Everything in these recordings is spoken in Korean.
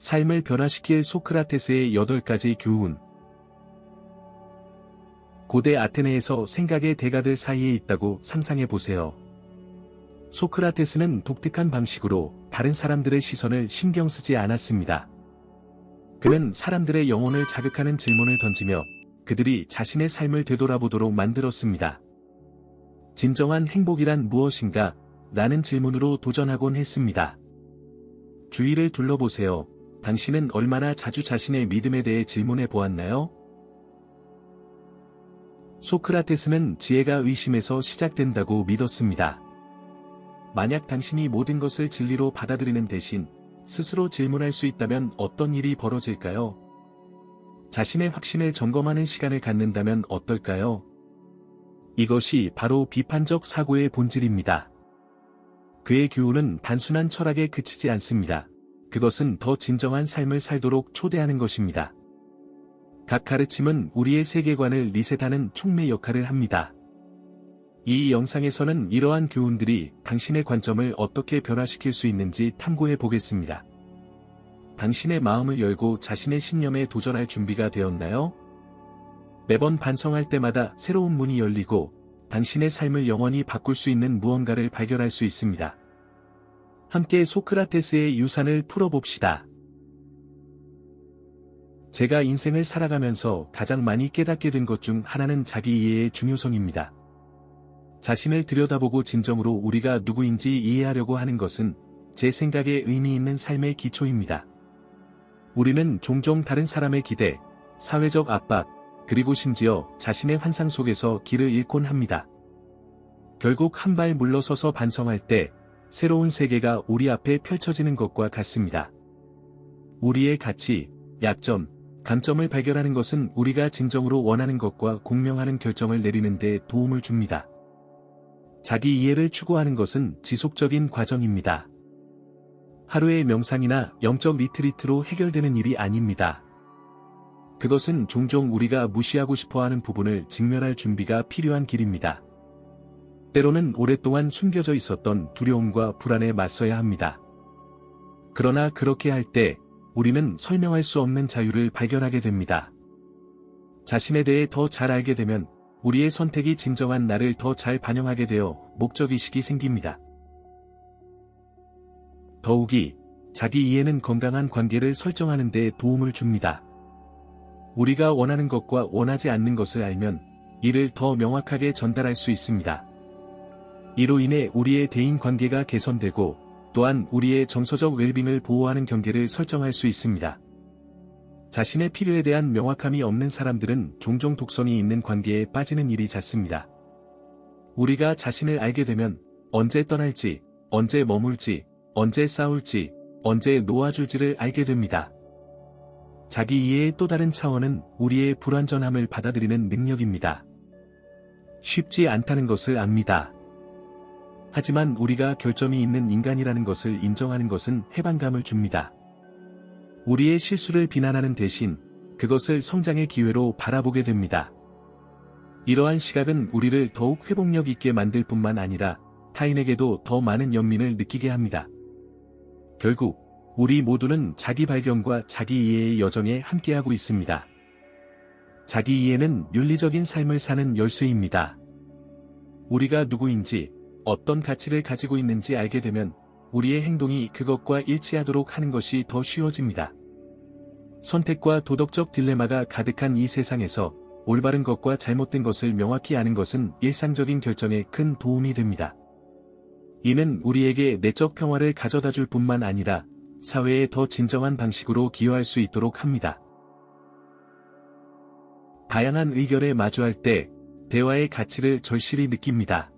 삶을 변화시킬 소크라테스의 8가지 교훈. 고대 아테네에서 생각의 대가들 사이에 있다고 상상해보세요. 소크라테스는 독특한 방식으로 다른 사람들의 시선을 신경 쓰지 않았습니다. 그는 사람들의 영혼을 자극하는 질문을 던지며 그들이 자신의 삶을 되돌아보도록 만들었습니다. 진정한 행복이란 무엇인가? 라는 질문으로 도전하곤 했습니다. 주위를 둘러보세요. 당신은 얼마나 자주 자신의 믿음에 대해 질문해 보았나요? 소크라테스는 지혜가 의심에서 시작된다고 믿었습니다. 만약 당신이 모든 것을 진리로 받아들이는 대신 스스로 질문할 수 있다면 어떤 일이 벌어질까요? 자신의 확신을 점검하는 시간을 갖는다면 어떨까요? 이것이 바로 비판적 사고의 본질입니다. 그의 교훈은 단순한 철학에 그치지 않습니다. 그것은 더 진정한 삶을 살도록 초대하는 것입니다. 각 가르침은 우리의 세계관을 리셋하는 촉매 역할을 합니다. 이 영상에서는 이러한 교훈들이 당신의 관점을 어떻게 변화시킬 수 있는지 탐구해 보겠습니다. 당신의 마음을 열고 자신의 신념에 도전할 준비가 되었나요? 매번 반성할 때마다 새로운 문이 열리고 당신의 삶을 영원히 바꿀 수 있는 무언가를 발견할 수 있습니다. 함께 소크라테스의 유산을 풀어봅시다. 제가 인생을 살아가면서 가장 많이 깨닫게 된 것 중 하나는 자기 이해의 중요성입니다. 자신을 들여다보고 진정으로 우리가 누구인지 이해하려고 하는 것은 제 생각에 의미 있는 삶의 기초입니다. 우리는 종종 다른 사람의 기대, 사회적 압박, 그리고 심지어 자신의 환상 속에서 길을 잃곤 합니다. 결국 한 발 물러서서 반성할 때 새로운 세계가 우리 앞에 펼쳐지는 것과 같습니다. 우리의 가치, 약점, 강점을 발견하는 것은 우리가 진정으로 원하는 것과 공명하는 결정을 내리는 데 도움을 줍니다. 자기 이해를 추구하는 것은 지속적인 과정입니다. 하루의 명상이나 영적 리트리트로 해결되는 일이 아닙니다. 그것은 종종 우리가 무시하고 싶어하는 부분을 직면할 준비가 필요한 길입니다. 때로는 오랫동안 숨겨져 있었던 두려움과 불안에 맞서야 합니다. 그러나 그렇게 할 때 우리는 설명할 수 없는 자유를 발견하게 됩니다. 자신에 대해 더 잘 알게 되면 우리의 선택이 진정한 나를 더 잘 반영하게 되어 목적의식이 생깁니다. 더욱이 자기 이해는 건강한 관계를 설정하는 데 도움을 줍니다. 우리가 원하는 것과 원하지 않는 것을 알면 이를 더 명확하게 전달할 수 있습니다. 이로 인해 우리의 대인 관계가 개선되고 또한 우리의 정서적 웰빙을 보호하는 경계를 설정할 수 있습니다. 자신의 필요에 대한 명확함이 없는 사람들은 종종 독성이 있는 관계에 빠지는 일이 잦습니다. 우리가 자신을 알게 되면 언제 떠날지, 언제 머물지, 언제 싸울지, 언제 놓아줄지를 알게 됩니다. 자기 이해의 또 다른 차원은 우리의 불완전함을 받아들이는 능력입니다. 쉽지 않다는 것을 압니다. 하지만 우리가 결점이 있는 인간이라는 것을 인정하는 것은 해방감을 줍니다. 우리의 실수를 비난하는 대신 그것을 성장의 기회로 바라보게 됩니다. 이러한 시각은 우리를 더욱 회복력 있게 만들 뿐만 아니라 타인에게도 더 많은 연민을 느끼게 합니다. 결국 우리 모두는 자기 발견과 자기 이해의 여정에 함께하고 있습니다. 자기 이해는 윤리적인 삶을 사는 열쇠입니다. 우리가 누구인지, 어떤 가치를 가지고 있는지 알게 되면 우리의 행동이 그것과 일치하도록 하는 것이 더 쉬워집니다. 선택과 도덕적 딜레마가 가득한 이 세상에서 올바른 것과 잘못된 것을 명확히 아는 것은 일상적인 결정에 큰 도움이 됩니다. 이는 우리에게 내적 평화를 가져다 줄 뿐만 아니라 사회에 더 진정한 방식으로 기여할 수 있도록 합니다. 다양한 의견에 마주할 때 대화의 가치를 절실히 느낍니다.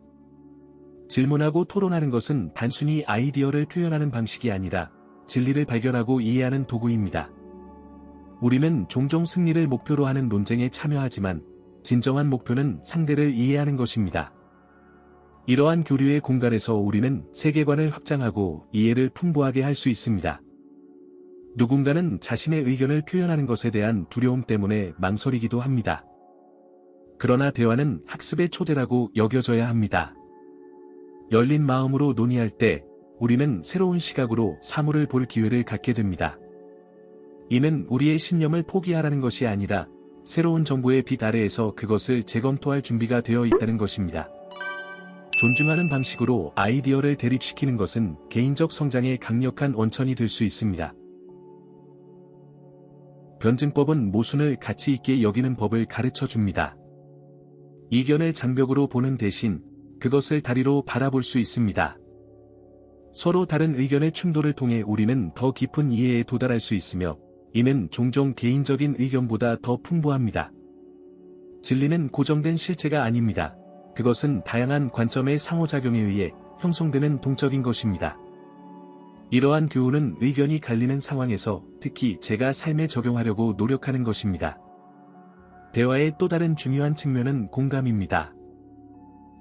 질문하고 토론하는 것은 단순히 아이디어를 표현하는 방식이 아니라 진리를 발견하고 이해하는 도구입니다. 우리는 종종 승리를 목표로 하는 논쟁에 참여하지만 진정한 목표는 상대를 이해하는 것입니다. 이러한 교류의 공간에서 우리는 세계관을 확장하고 이해를 풍부하게 할 수 있습니다. 누군가는 자신의 의견을 표현하는 것에 대한 두려움 때문에 망설이기도 합니다. 그러나 대화는 학습의 초대라고 여겨져야 합니다. 열린 마음으로 논의할 때 우리는 새로운 시각으로 사물을 볼 기회를 갖게 됩니다. 이는 우리의 신념을 포기하라는 것이 아니라 새로운 정보의 빛 아래에서 그것을 재검토할 준비가 되어 있다는 것입니다. 존중하는 방식으로 아이디어를 대립시키는 것은 개인적 성장의 강력한 원천이 될 수 있습니다. 변증법은 모순을 가치 있게 여기는 법을 가르쳐 줍니다. 이견을 장벽으로 보는 대신 그것을 다리로 바라볼 수 있습니다. 서로 다른 의견의 충돌을 통해 우리는 더 깊은 이해에 도달할 수 있으며 이는 종종 개인적인 의견보다 더 풍부합니다. 진리는 고정된 실체가 아닙니다. 그것은 다양한 관점의 상호작용에 의해 형성되는 동적인 것입니다. 이러한 교훈은 의견이 갈리는 상황에서 특히 제가 삶에 적용하려고 노력하는 것입니다. 대화의 또 다른 중요한 측면은 공감입니다.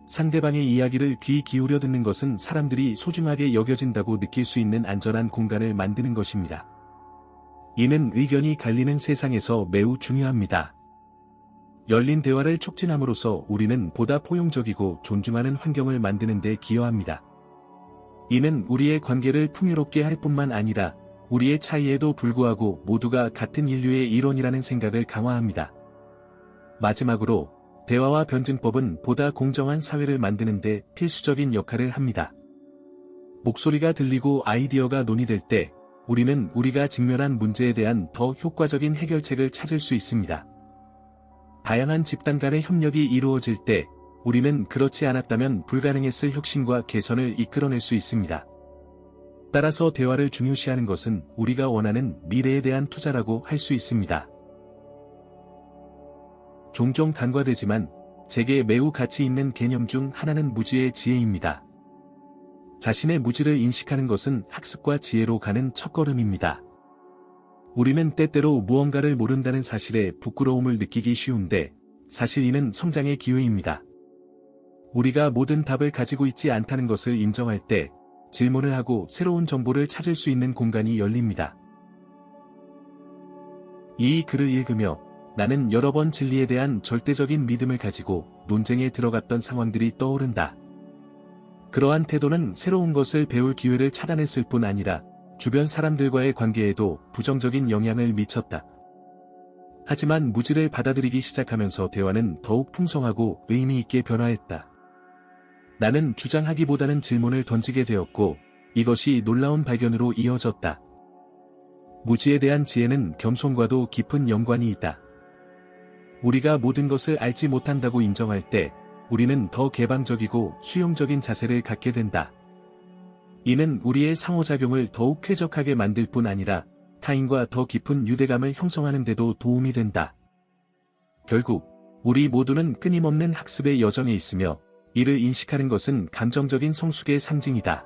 상대방의 이야기를 귀 기울여 듣는 것은 사람들이 소중하게 여겨진다고 느낄 수 있는 안전한 공간을 만드는 것입니다. 이는 의견이 갈리는 세상에서 매우 중요합니다. 열린 대화를 촉진함으로써 우리는 보다 포용적이고 존중하는 환경을 만드는 데 기여합니다. 이는 우리의 관계를 풍요롭게 할 뿐만 아니라 우리의 차이에도 불구하고 모두가 같은 인류의 일원이라는 생각을 강화합니다. 마지막으로 대화와 변증법은 보다 공정한 사회를 만드는 데 필수적인 역할을 합니다. 목소리가 들리고 아이디어가 논의될 때 우리는 우리가 직면한 문제에 대한 더 효과적인 해결책을 찾을 수 있습니다. 다양한 집단 간의 협력이 이루어질 때 우리는 그렇지 않았다면 불가능했을 혁신과 개선을 이끌어낼 수 있습니다. 따라서 대화를 중요시하는 것은 우리가 원하는 미래에 대한 투자라고 할 수 있습니다. 종종 간과되지만 제게 매우 가치 있는 개념 중 하나는 무지의 지혜입니다. 자신의 무지를 인식하는 것은 학습과 지혜로 가는 첫걸음입니다. 우리는 때때로 무언가를 모른다는 사실에 부끄러움을 느끼기 쉬운데 사실 이는 성장의 기회입니다. 우리가 모든 답을 가지고 있지 않다는 것을 인정할 때 질문을 하고 새로운 정보를 찾을 수 있는 공간이 열립니다. 이 글을 읽으며 나는 여러 번 진리에 대한 절대적인 믿음을 가지고 논쟁에 들어갔던 상황들이 떠오른다. 그러한 태도는 새로운 것을 배울 기회를 차단했을 뿐 아니라 주변 사람들과의 관계에도 부정적인 영향을 미쳤다. 하지만 무지를 받아들이기 시작하면서 대화는 더욱 풍성하고 의미 있게 변화했다. 나는 주장하기보다는 질문을 던지게 되었고 이것이 놀라운 발견으로 이어졌다. 무지에 대한 지혜는 겸손과도 깊은 연관이 있다. 우리가 모든 것을 알지 못한다고 인정할 때 우리는 더 개방적이고 수용적인 자세를 갖게 된다. 이는 우리의 상호작용을 더욱 쾌적하게 만들 뿐 아니라 타인과 더 깊은 유대감을 형성하는 데도 도움이 된다. 결국 우리 모두는 끊임없는 학습의 여정에 있으며 이를 인식하는 것은 감정적인 성숙의 상징이다.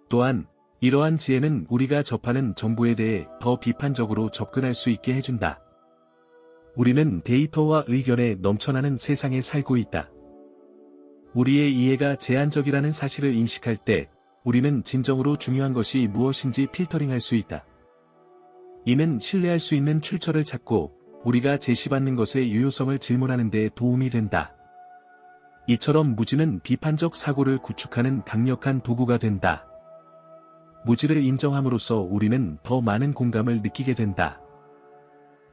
또한 이러한 지혜는 우리가 접하는 정보에 대해 더 비판적으로 접근할 수 있게 해준다. 우리는 데이터와 의견에 넘쳐나는 세상에 살고 있다. 우리의 이해가 제한적이라는 사실을 인식할 때 우리는 진정으로 중요한 것이 무엇인지 필터링할 수 있다. 이는 신뢰할 수 있는 출처를 찾고 우리가 제시받는 것의 유효성을 질문하는 데 도움이 된다. 이처럼 무지는 비판적 사고를 구축하는 강력한 도구가 된다. 무지를 인정함으로써 우리는 더 많은 공감을 느끼게 된다.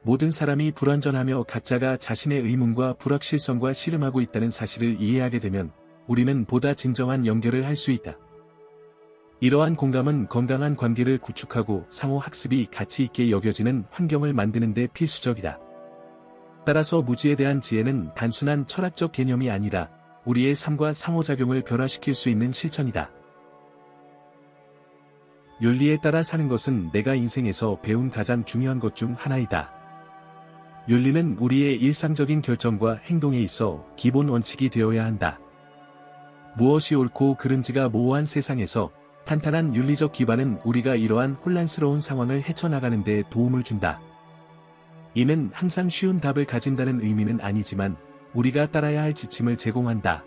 모든 사람이 불완전하며 각자가 자신의 의문과 불확실성과 씨름하고 있다는 사실을 이해하게 되면 우리는 보다 진정한 연결을 할 수 있다. 이러한 공감은 건강한 관계를 구축하고 상호 학습이 가치 있게 여겨지는 환경을 만드는 데 필수적이다. 따라서 무지에 대한 지혜는 단순한 철학적 개념이 아니라 우리의 삶과 상호작용을 변화시킬 수 있는 실천이다. 윤리에 따라 사는 것은 내가 인생에서 배운 가장 중요한 것 중 하나이다. 윤리는 우리의 일상적인 결정과 행동에 있어 기본 원칙이 되어야 한다. 무엇이 옳고 그른지가 모호한 세상에서 탄탄한 윤리적 기반은 우리가 이러한 혼란스러운 상황을 헤쳐나가는 데 도움을 준다. 이는 항상 쉬운 답을 가진다는 의미는 아니지만 우리가 따라야 할 지침을 제공한다.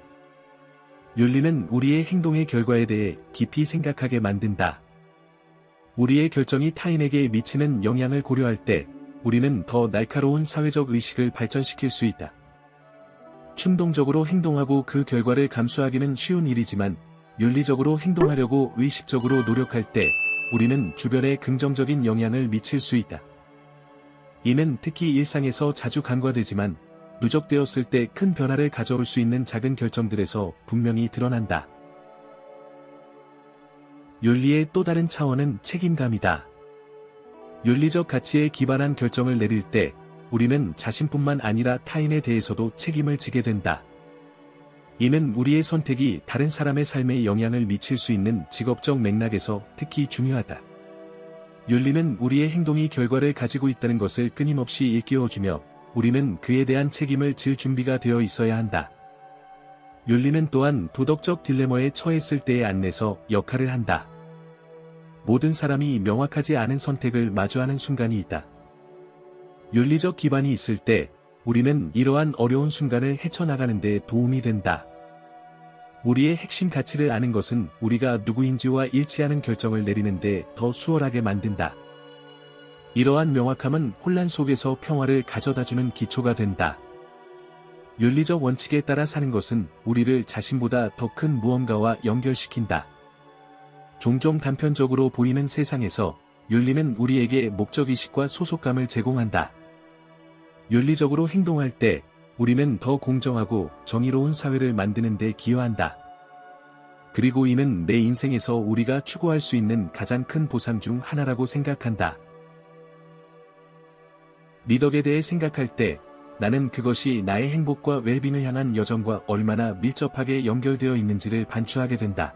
윤리는 우리의 행동의 결과에 대해 깊이 생각하게 만든다. 우리의 결정이 타인에게 미치는 영향을 고려할 때 우리는 더 날카로운 사회적 의식을 발전시킬 수 있다. 충동적으로 행동하고 그 결과를 감수하기는 쉬운 일이지만 윤리적으로 행동하려고 의식적으로 노력할 때 우리는 주변에 긍정적인 영향을 미칠 수 있다. 이는 특히 일상에서 자주 간과되지만 누적되었을 때 큰 변화를 가져올 수 있는 작은 결정들에서 분명히 드러난다. 윤리의 또 다른 차원은 책임감이다. 윤리적 가치에 기반한 결정을 내릴 때 우리는 자신뿐만 아니라 타인에 대해서도 책임을 지게 된다. 이는 우리의 선택이 다른 사람의 삶에 영향을 미칠 수 있는 직업적 맥락에서 특히 중요하다. 윤리는 우리의 행동이 결과를 가지고 있다는 것을 끊임없이 일깨워주며 우리는 그에 대한 책임을 질 준비가 되어 있어야 한다. 윤리는 또한 도덕적 딜레마에 처했을 때의 안내서 역할을 한다. 모든 사람이 명확하지 않은 선택을 마주하는 순간이 있다. 윤리적 기반이 있을 때 우리는 이러한 어려운 순간을 헤쳐나가는 데 도움이 된다. 우리의 핵심 가치를 아는 것은 우리가 누구인지와 일치하는 결정을 내리는 데 더 수월하게 만든다. 이러한 명확함은 혼란 속에서 평화를 가져다주는 기초가 된다. 윤리적 원칙에 따라 사는 것은 우리를 자신보다 더 큰 무언가와 연결시킨다. 종종 단편적으로 보이는 세상에서 윤리는 우리에게 목적의식과 소속감을 제공한다. 윤리적으로 행동할 때 우리는 더 공정하고 정의로운 사회를 만드는 데 기여한다. 그리고 이는 내 인생에서 우리가 추구할 수 있는 가장 큰 보상 중 하나라고 생각한다. 미덕에 대해 생각할 때 나는 그것이 나의 행복과 웰빙을 향한 여정과 얼마나 밀접하게 연결되어 있는지를 반추하게 된다.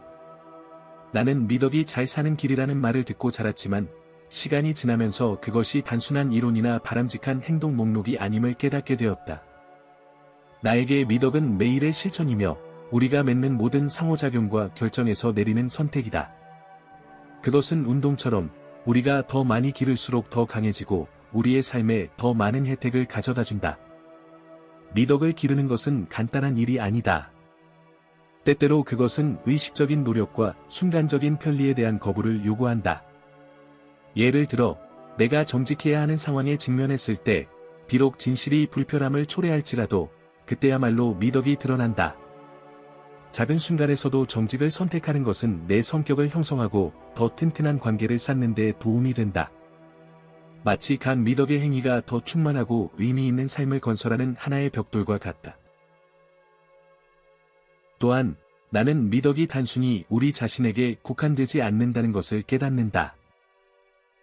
나는 미덕이 잘 사는 길이라는 말을 듣고 자랐지만 시간이 지나면서 그것이 단순한 이론이나 바람직한 행동 목록이 아님을 깨닫게 되었다. 나에게 미덕은 매일의 실천이며 우리가 맺는 모든 상호작용과 결정에서 내리는 선택이다. 그것은 운동처럼 우리가 더 많이 기를수록 더 강해지고 우리의 삶에 더 많은 혜택을 가져다준다. 미덕을 기르는 것은 간단한 일이 아니다. 때때로 그것은 의식적인 노력과 순간적인 편리에 대한 거부를 요구한다. 예를 들어, 내가 정직해야 하는 상황에 직면했을 때, 비록 진실이 불편함을 초래할지라도, 그때야말로 미덕이 드러난다. 작은 순간에서도 정직을 선택하는 것은 내 성격을 형성하고 더 튼튼한 관계를 쌓는 데 도움이 된다. 마치 간 미덕의 행위가 더 충만하고 의미 있는 삶을 건설하는 하나의 벽돌과 같다. 또한, 나는 미덕이 단순히 우리 자신에게 국한되지 않는다는 것을 깨닫는다.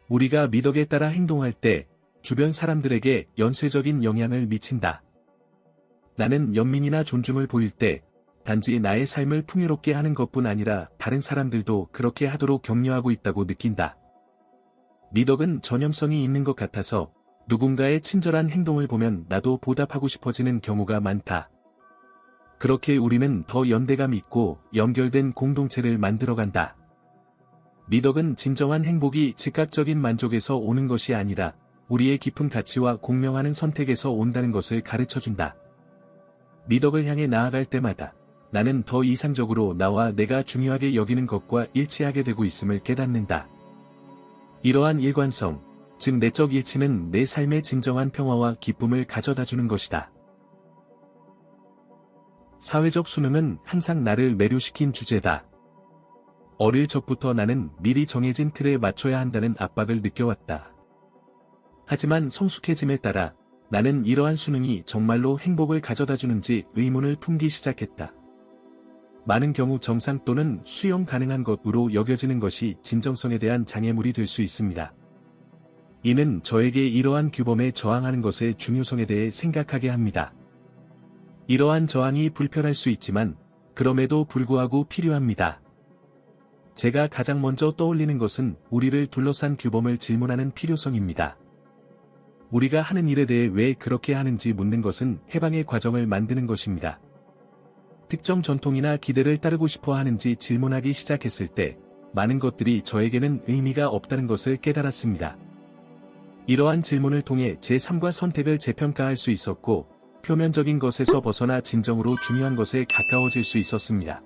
우리가 미덕에 따라 행동할 때 주변 사람들에게 연쇄적인 영향을 미친다. 나는 연민이나 존중을 보일 때 단지 나의 삶을 풍요롭게 하는 것뿐 아니라 다른 사람들도 그렇게 하도록 격려하고 있다고 느낀다. 미덕은 전염성이 있는 것 같아서 누군가의 친절한 행동을 보면 나도 보답하고 싶어지는 경우가 많다. 그렇게 우리는 더 연대감 있고 연결된 공동체를 만들어간다. 미덕은 진정한 행복이 즉각적인 만족에서 오는 것이 아니라 우리의 깊은 가치와 공명하는 선택에서 온다는 것을 가르쳐준다. 미덕을 향해 나아갈 때마다 나는 더 이상적으로 나와 내가 중요하게 여기는 것과 일치하게 되고 있음을 깨닫는다. 이러한 일관성, 즉 내적 일치는 내 삶의 진정한 평화와 기쁨을 가져다주는 것이다. 사회적 수능은 항상 나를 매료시킨 주제다. 어릴 적부터 나는 미리 정해진 틀에 맞춰야 한다는 압박을 느껴왔다. 하지만 성숙해짐에 따라 나는 이러한 수능이 정말로 행복을 가져다주는지 의문을 품기 시작했다. 많은 경우 정상 또는 수용 가능한 것으로 여겨지는 것이 진정성에 대한 장애물이 될 수 있습니다. 이는 저에게 이러한 규범에 저항하는 것의 중요성에 대해 생각하게 합니다. 이러한 저항이 불편할 수 있지만 그럼에도 불구하고 필요합니다. 제가 가장 먼저 떠올리는 것은 우리를 둘러싼 규범을 질문하는 필요성입니다. 우리가 하는 일에 대해 왜 그렇게 하는지 묻는 것은 해방의 과정을 만드는 것입니다. 특정 전통이나 기대를 따르고 싶어 하는지 질문하기 시작했을 때 많은 것들이 저에게는 의미가 없다는 것을 깨달았습니다. 이러한 질문을 통해 제 삶과 선택을 재평가할 수 있었고 표면적인 것에서 벗어나 진정으로 중요한 것에 가까워질 수 있었습니다.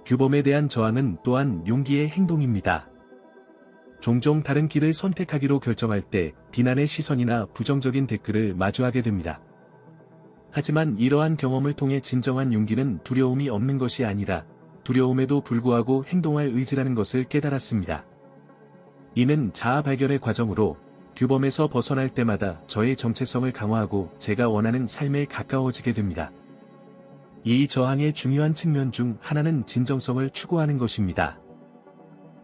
규범에 대한 저항은 또한 용기의 행동입니다. 종종 다른 길을 선택하기로 결정할 때 비난의 시선이나 부정적인 댓글을 마주하게 됩니다. 하지만 이러한 경험을 통해 진정한 용기는 두려움이 없는 것이 아니라 두려움에도 불구하고 행동할 의지라는 것을 깨달았습니다. 이는 자아 발견의 과정으로 규범에서 벗어날 때마다 저의 정체성을 강화하고 제가 원하는 삶에 가까워지게 됩니다. 이 저항의 중요한 측면 중 하나는 진정성을 추구하는 것입니다.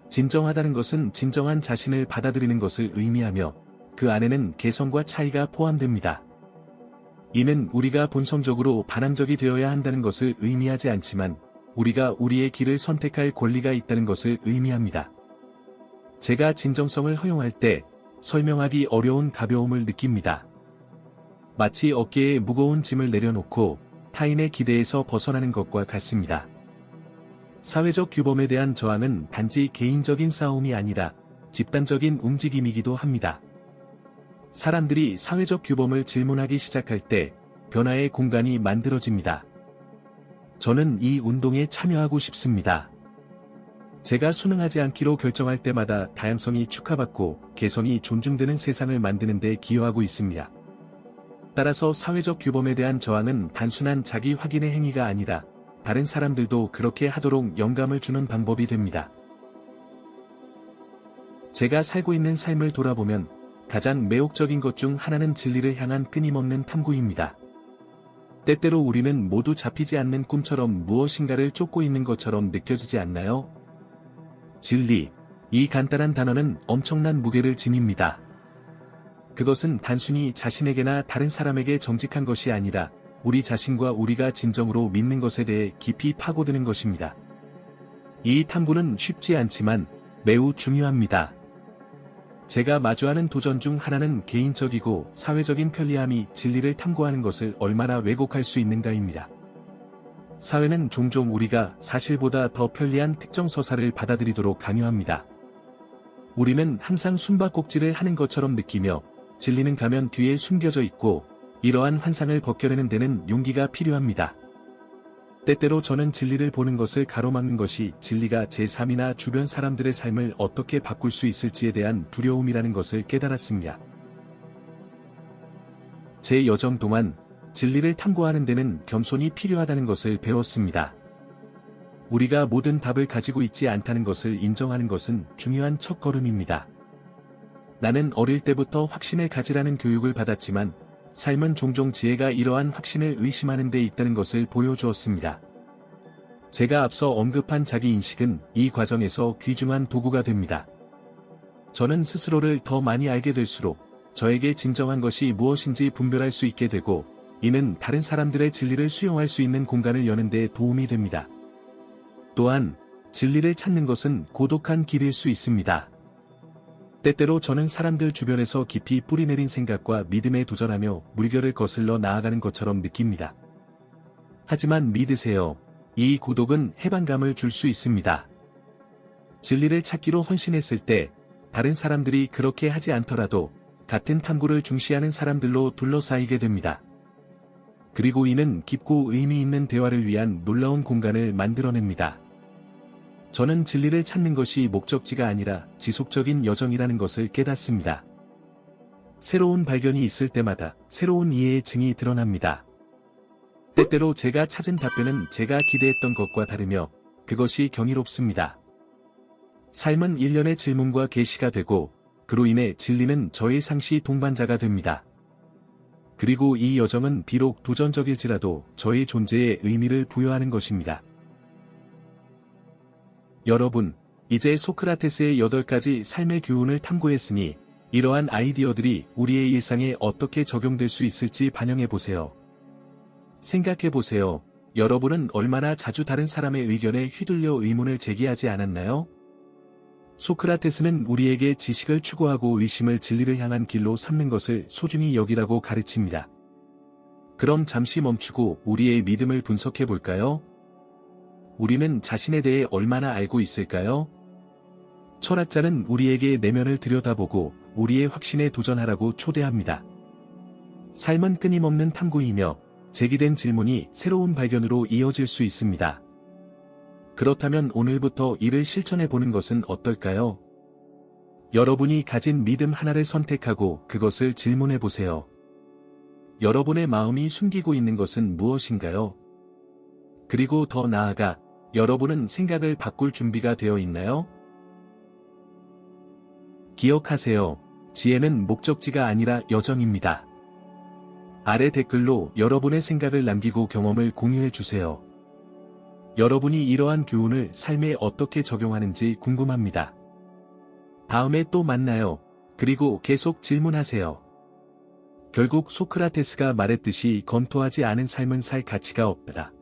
진정하다는 것은 진정한 자신을 받아들이는 것을 의미하며 그 안에는 개성과 차이가 포함됩니다. 이는 우리가 본성적으로 반항적이 되어야 한다는 것을 의미하지 않지만 우리가 우리의 길을 선택할 권리가 있다는 것을 의미합니다. 제가 진정성을 허용할 때 설명하기 어려운 가벼움을 느낍니다. 마치 어깨에 무거운 짐을 내려놓고 타인의 기대에서 벗어나는 것과 같습니다. 사회적 규범에 대한 저항은 단지 개인적인 싸움이 아니라 집단적인 움직임이기도 합니다. 사람들이 사회적 규범을 질문하기 시작할 때 변화의 공간이 만들어집니다. 저는 이 운동에 참여하고 싶습니다. 제가 순응하지 않기로 결정할 때마다 다양성이 축하받고 개성이 존중되는 세상을 만드는 데 기여하고 있습니다. 따라서 사회적 규범에 대한 저항은 단순한 자기 확인의 행위가 아니라 다른 사람들도 그렇게 하도록 영감을 주는 방법이 됩니다. 제가 살고 있는 삶을 돌아보면 가장 매혹적인 것 중 하나는 진리를 향한 끊임없는 탐구입니다. 때때로 우리는 모두 잡히지 않는 꿈처럼 무엇인가를 쫓고 있는 것처럼 느껴지지 않나요? 진리, 이 간단한 단어는 엄청난 무게를 지닙니다. 그것은 단순히 자신에게나 다른 사람에게 정직한 것이 아니라 우리 자신과 우리가 진정으로 믿는 것에 대해 깊이 파고드는 것입니다. 이 탐구는 쉽지 않지만 매우 중요합니다. 제가 마주하는 도전 중 하나는 개인적이고 사회적인 편리함이 진리를 탐구하는 것을 얼마나 왜곡할 수 있는가입니다. 사회는 종종 우리가 사실보다 더 편리한 특정 서사를 받아들이도록 강요합니다. 우리는 항상 숨바꼭질을 하는 것처럼 느끼며 진리는 가면 뒤에 숨겨져 있고 이러한 환상을 벗겨내는 데는 용기가 필요합니다. 때때로 저는 진리를 보는 것을 가로막는 것이 진리가 제 삶이나 주변 사람들의 삶을 어떻게 바꿀 수 있을지에 대한 두려움이라는 것을 깨달았습니다. 제 여정 동안 진리를 탐구하는 데는 겸손이 필요하다는 것을 배웠습니다. 우리가 모든 답을 가지고 있지 않다는 것을 인정하는 것은 중요한 첫걸음입니다. 나는 어릴 때부터 확신을 가지라는 교육을 받았지만 삶은 종종 지혜가 이러한 확신을 의심하는 데 있다는 것을 보여주었습니다. 제가 앞서 언급한 자기인식은 이 과정에서 귀중한 도구가 됩니다. 저는 스스로를 더 많이 알게 될수록 저에게 진정한 것이 무엇인지 분별할 수 있게 되고 이는 다른 사람들의 진리를 수용할 수 있는 공간을 여는 데 도움이 됩니다. 또한 진리를 찾는 것은 고독한 길일 수 있습니다. 때때로 저는 사람들 주변에서 깊이 뿌리내린 생각과 믿음에 도전하며 물결을 거슬러 나아가는 것처럼 느낍니다. 하지만 믿으세요. 이 고독은 해방감을 줄 수 있습니다. 진리를 찾기로 헌신했을 때 다른 사람들이 그렇게 하지 않더라도 같은 탐구를 중시하는 사람들로 둘러싸이게 됩니다. 그리고 이는 깊고 의미 있는 대화를 위한 놀라운 공간을 만들어냅니다. 저는 진리를 찾는 것이 목적지가 아니라 지속적인 여정이라는 것을 깨닫습니다. 새로운 발견이 있을 때마다 새로운 이해의 증이 드러납니다. 때때로 제가 찾은 답변은 제가 기대했던 것과 다르며 그것이 경이롭습니다. 삶은 일련의 질문과 계시가 되고 그로 인해 진리는 저의 상시 동반자가 됩니다. 그리고 이 여정은 비록 도전적일지라도 저의 존재에 의미를 부여하는 것입니다. 여러분, 이제 소크라테스의 8가지 삶의 교훈을 탐구했으니 이러한 아이디어들이 우리의 일상에 어떻게 적용될 수 있을지 반영해보세요. 생각해보세요. 여러분은 얼마나 자주 다른 사람의 의견에 휘둘려 의문을 제기하지 않았나요? 소크라테스는 우리에게 지식을 추구하고 의심을 진리를 향한 길로 삼는 것을 소중히 여기라고 가르칩니다. 그럼 잠시 멈추고 우리의 믿음을 분석해볼까요? 우리는 자신에 대해 얼마나 알고 있을까요? 철학자는 우리에게 내면을 들여다보고 우리의 확신에 도전하라고 초대합니다. 삶은 끊임없는 탐구이며 제기된 질문이 새로운 발견으로 이어질 수 있습니다. 그렇다면 오늘부터 이를 실천해보는 것은 어떨까요? 여러분이 가진 믿음 하나를 선택하고 그것을 질문해보세요. 여러분의 마음이 숨기고 있는 것은 무엇인가요? 그리고 더 나아가 여러분은 생각을 바꿀 준비가 되어 있나요? 기억하세요. 지혜는 목적지가 아니라 여정입니다. 아래 댓글로 여러분의 생각을 남기고 경험을 공유해 주세요. 여러분이 이러한 교훈을 삶에 어떻게 적용하는지 궁금합니다. 다음에 또 만나요. 그리고 계속 질문하세요. 결국 소크라테스가 말했듯이 검토하지 않은 삶은 살 가치가 없다.